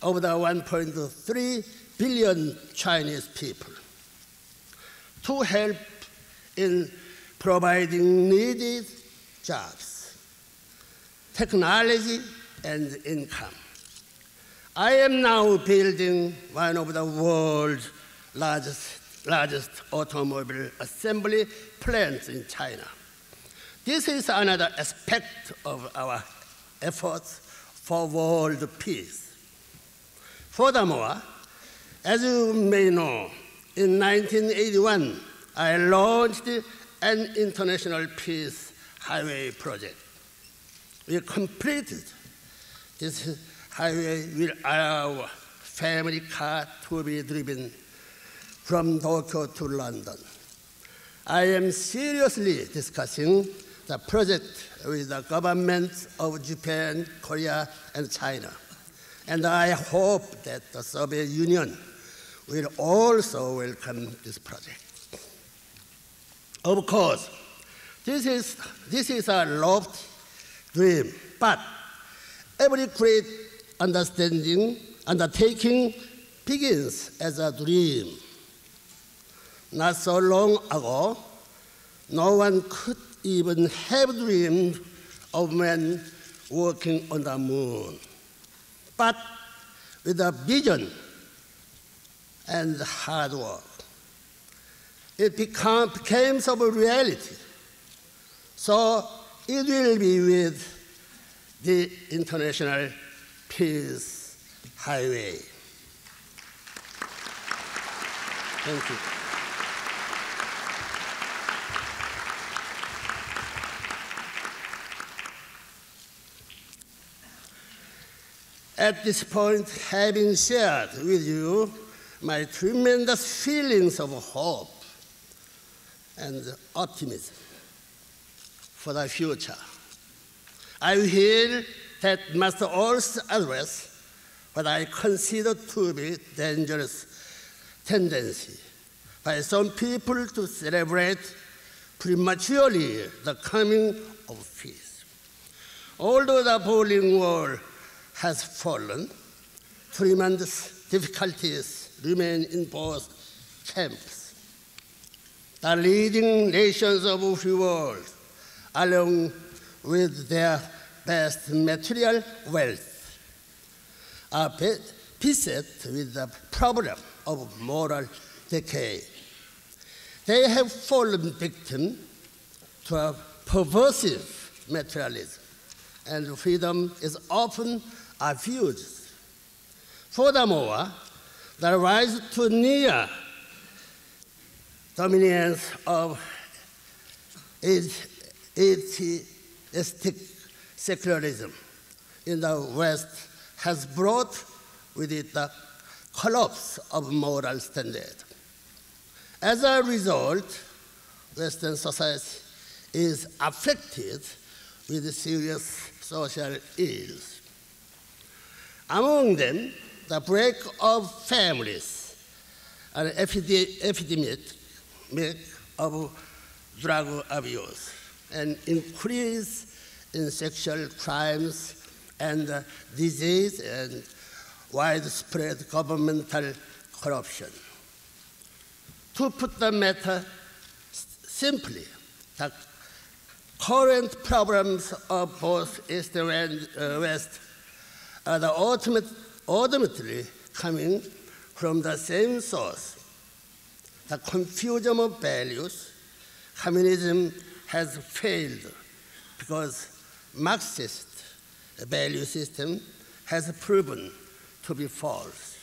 of the 1.3 billion Chinese people, to help in providing needed jobs, technology, and income. I am now building one of the world's largest automobile assembly plants in China. This is another aspect of our efforts for world peace. Furthermore, as you may know, in 1981, I launched an international peace highway project. We completed this highway will allow family car to be driven from Tokyo to London. I am seriously discussing the project with the governments of Japan, Korea, and China. And I hope that the Soviet Union will also welcome this project. Of course, this is a lofty dream, but every great undertaking begins as a dream. Not so long ago, no one could even have dreamed of men walking on the moon. But with a vision and hard work, it became some reality. So it will be with the International Peace Highway. Thank you. At this point, having shared with you my tremendous feelings of hope and optimism for the future, I feel that must also address what I consider to be dangerous tendency by some people to celebrate prematurely the coming of peace. Although the Berlin Wall has fallen, tremendous difficulties remain in both camps. The leading nations of the world, along with their vast material wealth, are beset with the problem of moral decay. They have fallen victim to a pervasive materialism, and freedom is often abused. Furthermore, the rise to near dominance of atheistic secularism in the West has brought with it the collapse of moral standards. As a result, Western society is afflicted with serious social ills. Among them, the break of families, an epidemic of drug abuse, an increase in sexual crimes and disease, and widespread governmental corruption. To put the matter simply, the current problems of both East and West are ultimately coming from the same source. The confusion of values. Communism has failed because Marxist value system has proven to be false.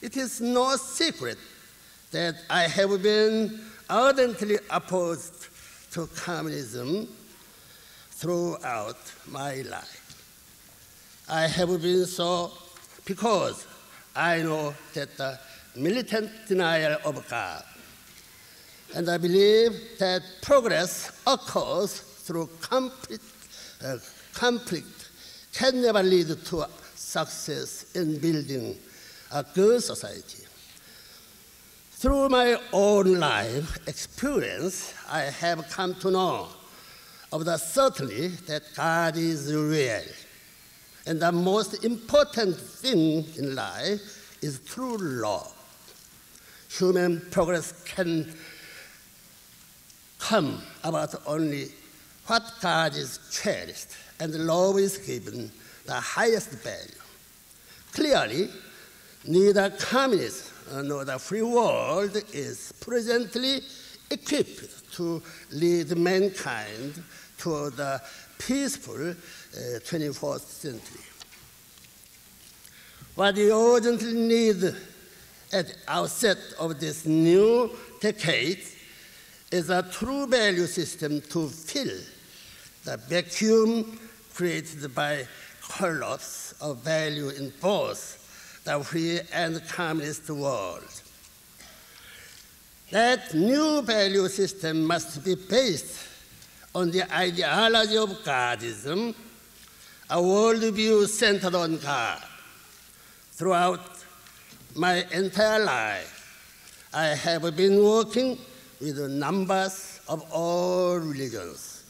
It is no secret that I have been ardently opposed to communism throughout my life. I have been so because I know that the militant denial of God, and I believe that progress occurs through conflict can never lead to success in building a good society. Through my own life experience, I have come to know of the certainty that God is real, And the most important thing in life is true love. Human progress can come about only what God is cherished, and love is given the highest value. Clearly, neither communism nor the free world is presently equipped to lead mankind toward the peaceful 21st century. What we urgently need at the outset of this new decade is a true value system to fill the vacuum created by collapse of value in both the free and communist world. That new value system must be based on the ideology of Godism, a worldview centered on God. Throughout my entire life, I have been working with numbers of all religions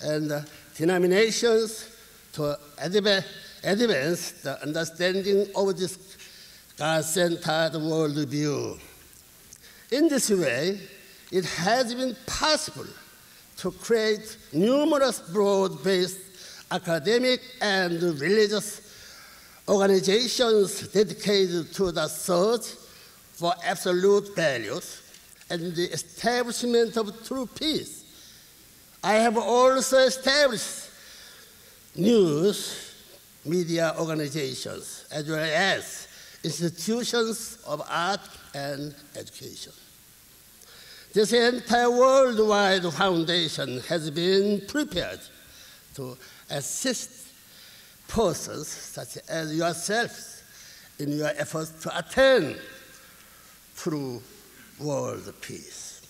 and denominations to advance the understanding of this God-centered worldview. In this way, it has been possible to create numerous broad-based academic and religious organizations dedicated to the search for absolute values and the establishment of true peace. I have also established news media organizations as well as institutions of art and education. This entire worldwide foundation has been prepared to assist persons such as yourselves in your efforts to attain true world peace.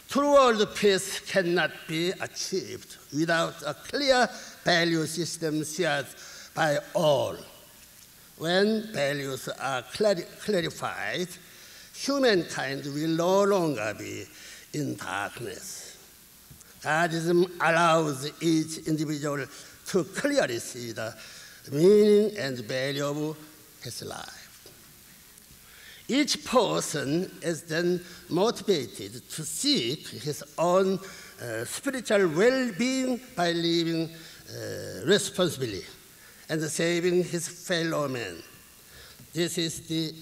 True world peace cannot be achieved without a clear value system shared by all. When values are clarified, humankind will no longer be in darkness. Godism allows each individual to clearly see the meaning and value of his life. Each person is then motivated to seek his own spiritual well-being by living responsibly and saving his fellow man. This is the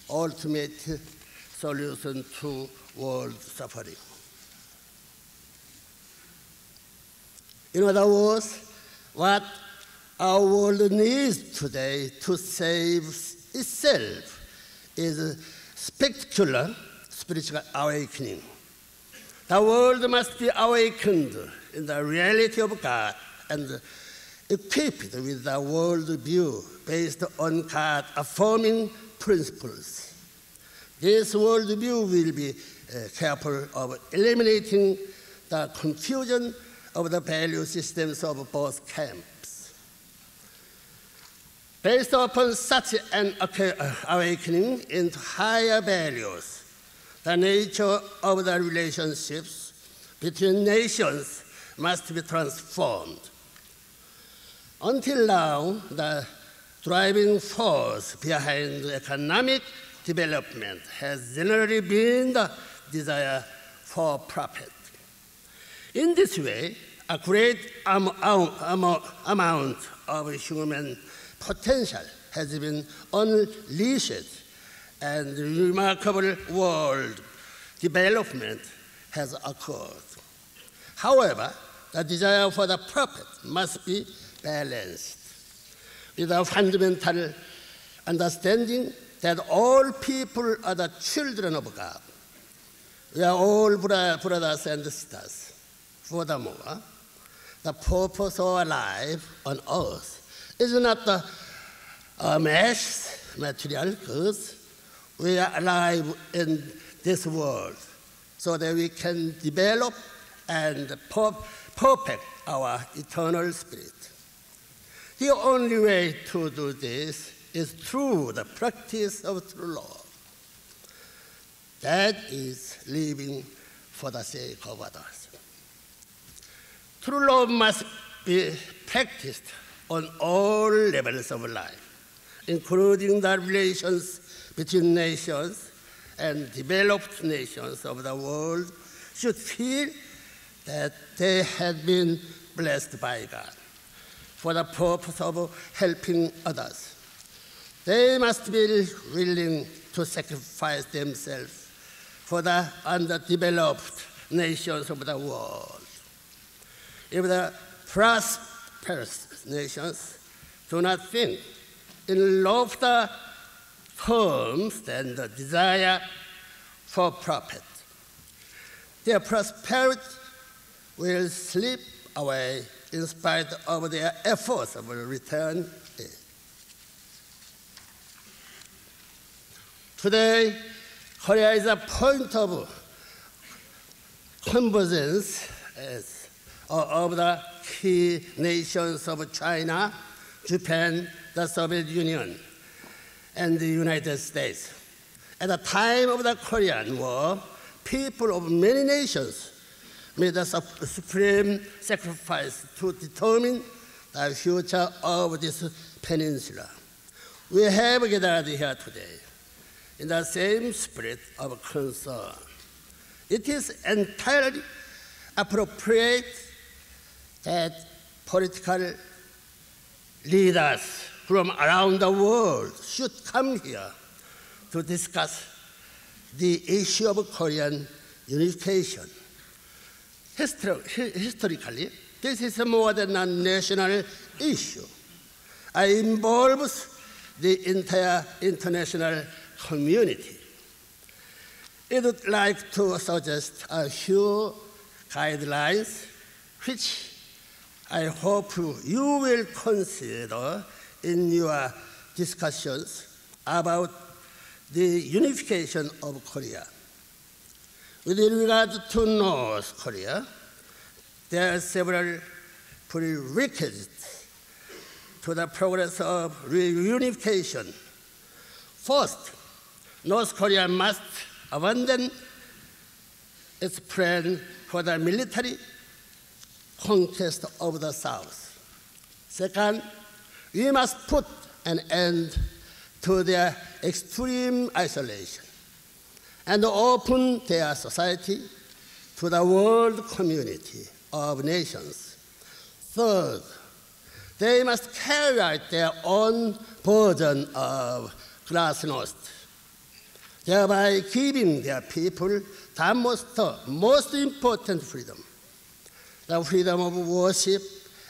ultimate solution to world suffering. In other words, what our world needs today to save itself is a spectacular spiritual awakening. The world must be awakened in the reality of God and equipped with the worldview based on God-affirming principles. This worldview will be careful of eliminating the confusion of the value systems of both camps. Based upon such an awakening into higher values, the nature of the relationships between nations must be transformed. Until now, the driving force behind economic development has generally been the desire for profit. In this way, a great amount of human potential has been unleashed and remarkable world development has occurred. However, the desire for the profit must be balanced with a fundamental understanding that all people are the children of God. We are all brothers and sisters. Furthermore, the purpose of our life on earth is not the material goods. We are alive in this world so that we can develop and perfect our eternal spirit. The only way to do this is through the practice of true love. That is living for the sake of others. True love must be practiced on all levels of life, including the relations between nations and developed nations of the world, should feel that they had been blessed by God for the purpose of helping others. They must be willing to sacrifice themselves for the underdeveloped nations of the world. If the prosperous nations do not think in loftier terms than the desire for profit, their prosperity will slip away in spite of their efforts of return aid. Today, Korea is a point of convergence of the key nations of China, Japan, the Soviet Union, and the United States. At the time of the Korean War, people of many nations made a supreme sacrifice to determine the future of this peninsula. We have gathered here today in the same spirit of concern. It is entirely appropriate that political leaders from around the world should come here to discuss the issue of Korean unification. Historically, this is more than a national issue. It involves the entire international community. I would like to suggest a few guidelines which I hope you will consider in your discussions about the unification of Korea. With regard to North Korea, there are several prerequisites to the progress of reunification. First, North Korea must abandon its plan for the military conquest of the South. Second, we must put an end to their extreme isolation and open their society to the world community of nations. Third, they must carry out their own version of glasnost, thereby giving their people the most important freedom, the freedom of worship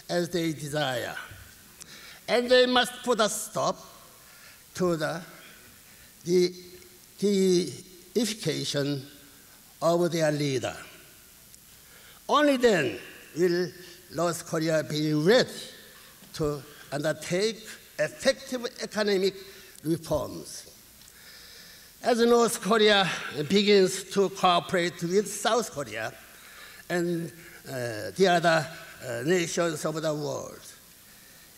as they desire. And they must put a stop to the deification of their leader. Only then will North Korea be ready to undertake effective economic reforms. As North Korea begins to cooperate with South Korea and the other nations of the world,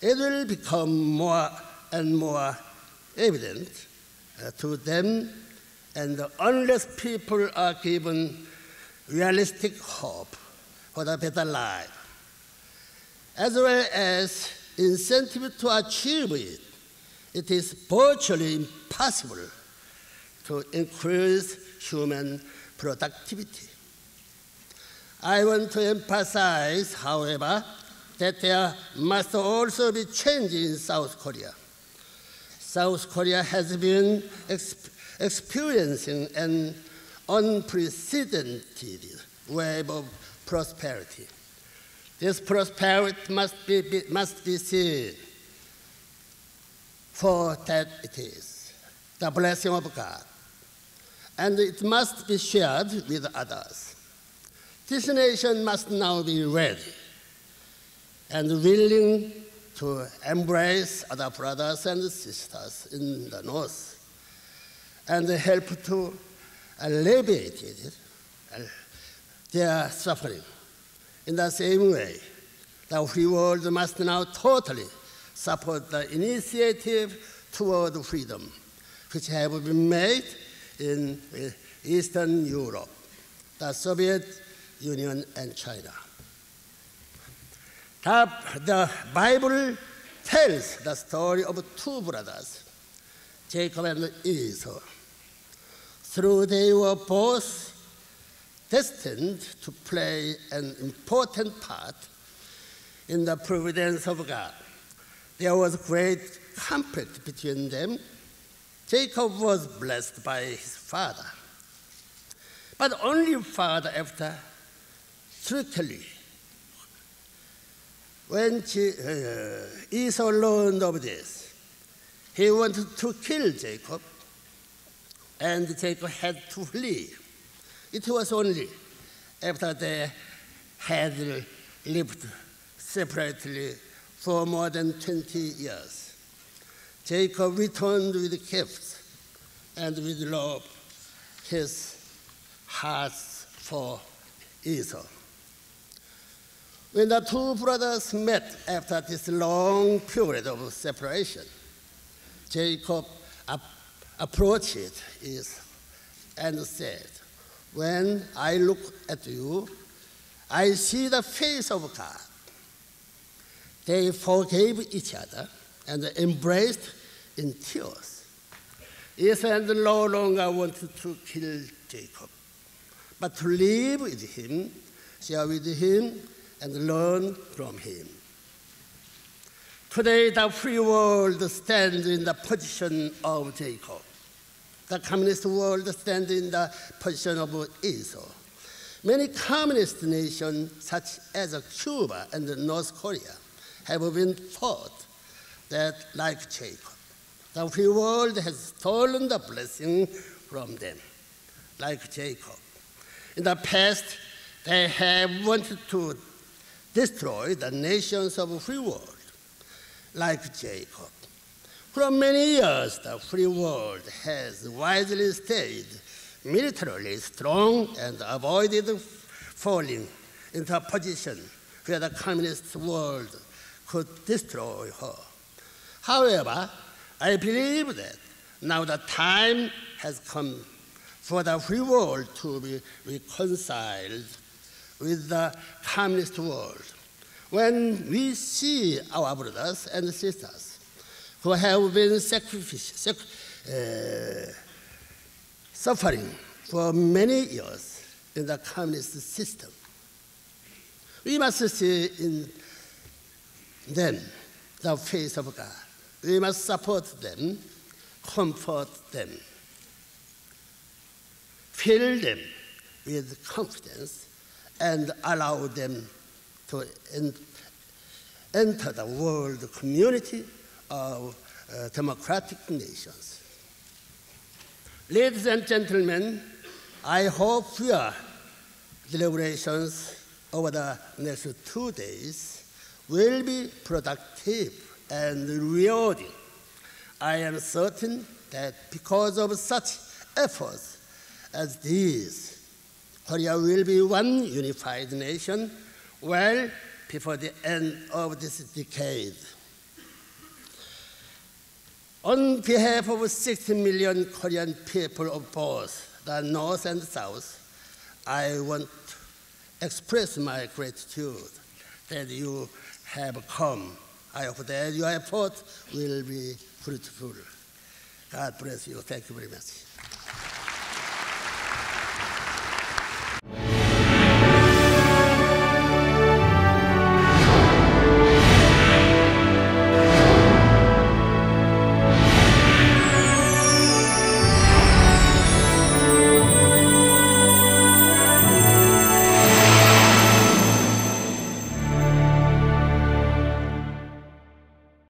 it will become more and more evident to them, and unless people are given realistic hope for a better life, as well as incentive to achieve it, it is virtually impossible to increase human productivity. I want to emphasize, however, that there must also be change in South Korea. South Korea has been experiencing an unprecedented wave of prosperity. This prosperity must be seen for that it is the blessing of God, and it must be shared with others. This nation must now be ready and willing to embrace other brothers and sisters in the North and help to alleviate their suffering. In the same way, the free world must now totally support the initiative toward freedom, which have been made in Eastern Europe, the Soviet Union, and China. The Bible tells the story of two brothers, Jacob and Esau. Though they were both destined to play an important part in the providence of God, there was great conflict between them. Jacob was blessed by his father, but only father after trickery. When Esau learned of this, he wanted to kill Jacob, and Jacob had to flee. It was only after they had lived separately for more than 20 years. Jacob returned with gifts and with love his heart for Esau. When the two brothers met after this long period of separation, Jacob approached Esau and said, "When I look at you, I see the face of God." They forgave each other and embraced in tears. Esau no longer wanted to kill Jacob, but to live with him, share with him, and learn from him. Today, the free world stands in the position of Jacob. The communist world stands in the position of Esau. Many communist nations, such as Cuba and North Korea, have been taught that, like Jacob, the free world has stolen the blessing from them, like Jacob. In the past, they have wanted to destroy the nations of the free world, like Jacob. For many years, the free world has wisely stayed militarily strong and avoided falling into a position where the communist world could destroy her. However, I believe that now the time has come for the free world to be reconciled with the communist world. When we see our brothers and sisters who have been suffering for many years in the communist system, we must see in them the face of God. We must support them, comfort them, fill them with confidence, and allow them to enter the world community of democratic nations. Ladies and gentlemen, I hope your deliberations over the next 2 days will be productive and rewarding. I am certain that because of such efforts as these, Korea will be one unified nation well before the end of this decade. On behalf of 60 million Korean people of both the North and South, I want to express my gratitude that you have come. I hope that your effort will be fruitful. God bless you. Thank you very much.